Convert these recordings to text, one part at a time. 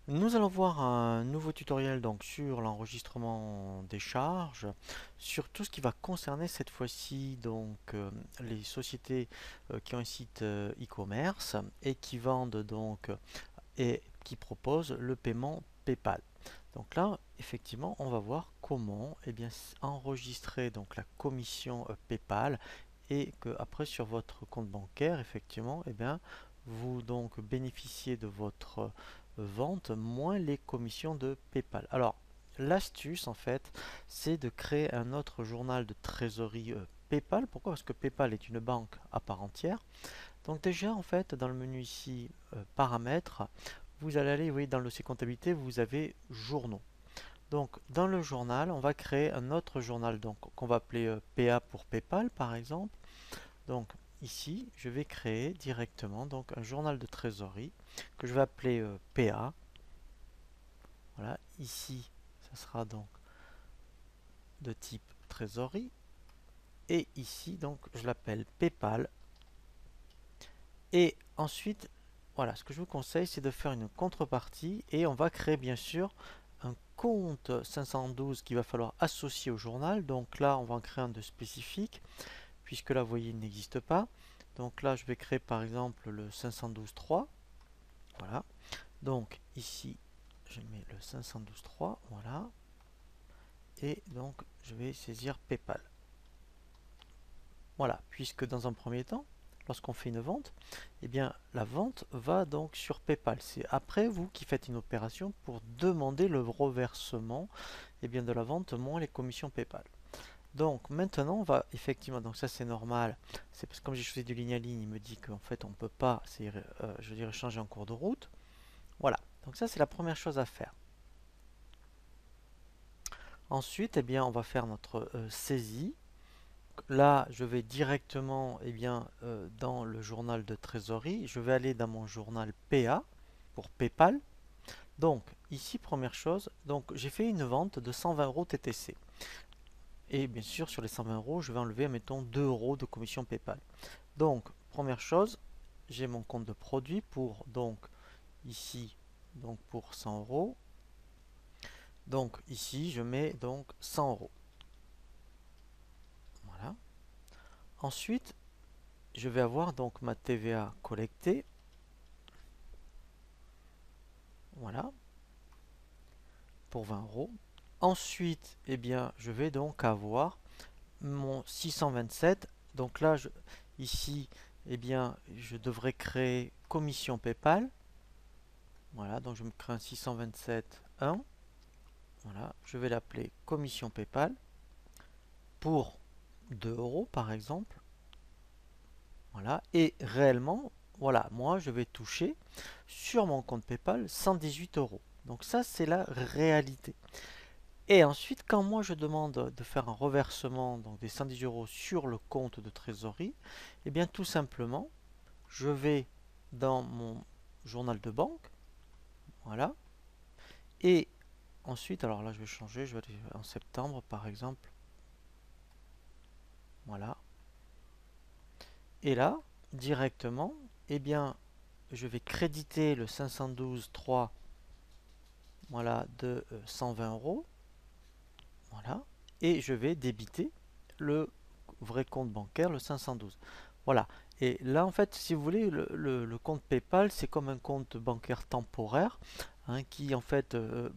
Nous allons voir un nouveau tutoriel donc sur l'enregistrement des charges, sur tout ce qui va concerner cette fois-ci donc les sociétés qui ont un site e-commerce et qui vendent donc et qui proposent le paiement PayPal. Donc là, effectivement, on va voir comment enregistrer donc la commission PayPal et que après sur votre compte bancaire, effectivement, vous donc bénéficiez de votre vente moins les commissions de PayPal. Alors, l'astuce en fait, c'est de créer un autre journal de trésorerie PayPal. Pourquoi? Parce que PayPal est une banque à part entière. Donc déjà en fait, dans le menu ici paramètres, vous allez aller, oui, dans le dossier comptabilité, vous avez journaux. Donc dans le journal, on va créer un autre journal donc qu'on va appeler PA pour PayPal par exemple. Donc ici, je vais créer directement donc un journal de trésorerie que je vais appeler PA. Voilà, ici, ça sera donc de type trésorerie. Et ici, donc, je l'appelle PayPal. Et ensuite, voilà, ce que je vous conseille, c'est de faire une contrepartie. Et on va créer, bien sûr, un compte 512 qu'il va falloir associer au journal. Donc là, on va en créer un de spécifique, puisque là, vous voyez, il n'existe pas. Donc là, je vais créer, par exemple, le 512.3. Voilà. Donc ici, je mets le 512.3. Voilà. Et donc, je vais saisir PayPal. Voilà, puisque dans un premier temps, lorsqu'on fait une vente, eh bien la vente va donc sur PayPal. C'est après vous qui faites une opération pour demander le reversement de la vente moins les commissions PayPal. Donc maintenant on va effectivement, donc ça c'est normal, c'est parce que comme j'ai choisi du ligne à ligne, il me dit qu'en fait on ne peut pas, je dirais, changer en cours de route. Voilà, donc ça c'est la première chose à faire. Ensuite, on va faire notre saisie. Là, je vais directement dans le journal de trésorerie. Je vais aller dans mon journal PA pour PayPal. Donc, ici, première chose, donc j'ai fait une vente de 120 euros TTC. Et bien sûr, sur les 120 euros, je vais enlever, mettons, 2 euros de commission PayPal. Donc, première chose, j'ai mon compte de produit pour, donc, ici, donc pour 100 euros. Donc, ici, je mets donc 100 euros. Voilà. Ensuite, je vais avoir donc ma TVA collectée. Voilà, pour 20 euros. Ensuite, je vais donc avoir mon 627. Donc là, ici, je devrais créer commission PayPal. Voilà, donc je me crée un 627.1. Voilà, je vais l'appeler commission PayPal pour 2 euros par exemple. Voilà, et réellement, voilà, moi je vais toucher sur mon compte PayPal 118 euros. Donc ça, c'est la réalité. Et ensuite, quand moi je demande de faire un reversement donc des 110 euros sur le compte de trésorerie, tout simplement, je vais dans mon journal de banque, voilà, et ensuite, alors là je vais changer, je vais aller en septembre par exemple, voilà, et là, directement, je vais créditer le 512.3, voilà, de 120 euros, voilà, et je vais débiter le vrai compte bancaire, le 512. Voilà. Et là, en fait, si vous voulez, le compte PayPal, c'est comme un compte bancaire temporaire qui, en fait,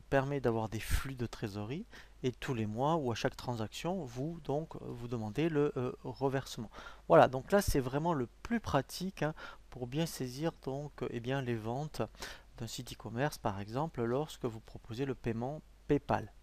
permet d'avoir des flux de trésorerie et tous les mois ou à chaque transaction, vous demandez le reversement. Voilà. Donc là, c'est vraiment le plus pratique pour bien saisir donc, les ventes d'un site e-commerce, par exemple, lorsque vous proposez le paiement PayPal.